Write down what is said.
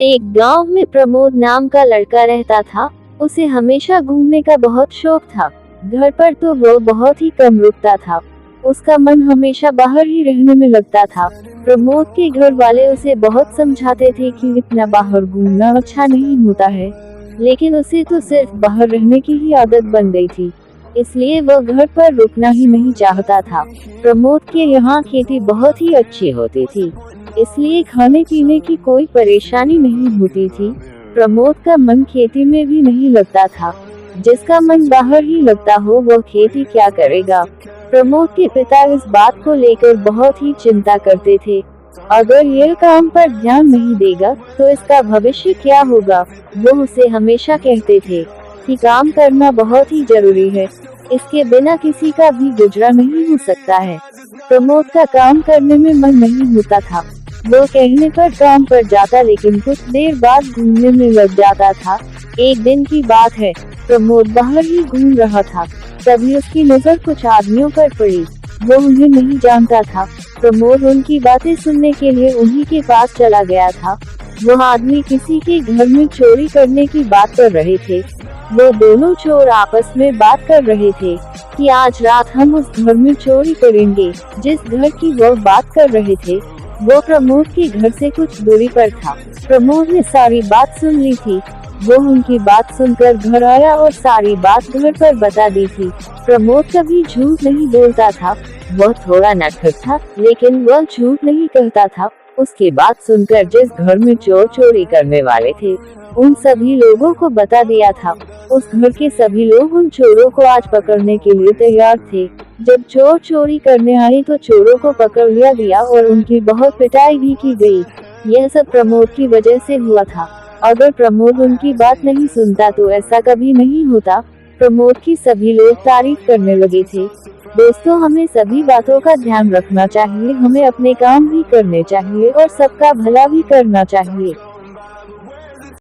एक गांव में प्रमोद नाम का लड़का रहता था। उसे हमेशा घूमने का बहुत शौक था। घर पर तो वो बहुत ही कम रुकता था। उसका मन हमेशा बाहर ही रहने में लगता था। प्रमोद के घर वाले उसे बहुत समझाते थे कि इतना बाहर घूमना अच्छा नहीं होता है, लेकिन उसे तो सिर्फ बाहर रहने की ही आदत बन गई थी, इसलिए वह घर पर रुकना ही नहीं चाहता था। प्रमोद के यहाँ खेती बहुत ही अच्छी होती थी, इसलिए खाने पीने की कोई परेशानी नहीं होती थी। प्रमोद का मन खेती में भी नहीं लगता था। जिसका मन बाहर ही लगता हो वह खेती क्या करेगा। प्रमोद के पिता इस बात को लेकर बहुत ही चिंता करते थे। अगर यह काम पर ध्यान नहीं देगा तो इसका भविष्य क्या होगा। वो उसे हमेशा कहते थे कि काम करना बहुत ही जरूरी है, इसके बिना किसी का भी गुजरा नहीं हो सकता है। प्रमोद का काम करने में मन नहीं होता था। वो कहने पर काम पर जाता, लेकिन कुछ देर बाद घूमने में लग जाता था। एक दिन की बात है, प्रमोद बाहर ही घूम रहा था, तभी उसकी नजर कुछ आदमियों पर पड़ी। वो उन्हें नहीं जानता था। प्रमोद उनकी बातें सुनने के लिए उन्हीं के पास चला गया था। वह आदमी किसी के घर में चोरी करने की बात कर रहे थे। वो दोनों चोर आपस में बात कर रहे थे कि आज रात हम उस घर में चोरी करेंगे। जिस घर की वह बात कर रहे थे वो प्रमोद के घर से कुछ दूरी पर था। प्रमोद ने सारी बात सुन ली थी। वो उनकी बात सुनकर घर आया और सारी बात घर पर बता दी थी। प्रमोद कभी झूठ नहीं बोलता था। वह थोड़ा नटखट था, लेकिन वह झूठ नहीं कहता था। उसकी बात सुनकर जिस घर में चोर चोरी करने वाले थे उन सभी लोगों को बता दिया था। उस घर के सभी लोग उन चोरों को आज पकड़ने के लिए तैयार थे। जब चोर चोरी करने आए तो चोरों को पकड़ लिया गया और उनकी बहुत पिटाई भी की गई। यह सब प्रमोद की वजह से हुआ था। अगर प्रमोद उनकी बात नहीं सुनता तो ऐसा कभी नहीं होता। प्रमोद की सभी लोग तारीफ करने लगे थे। दोस्तों, हमें सभी बातों का ध्यान रखना चाहिए। हमें अपने काम भी करने चाहिए और सबका भला भी करना चाहिए।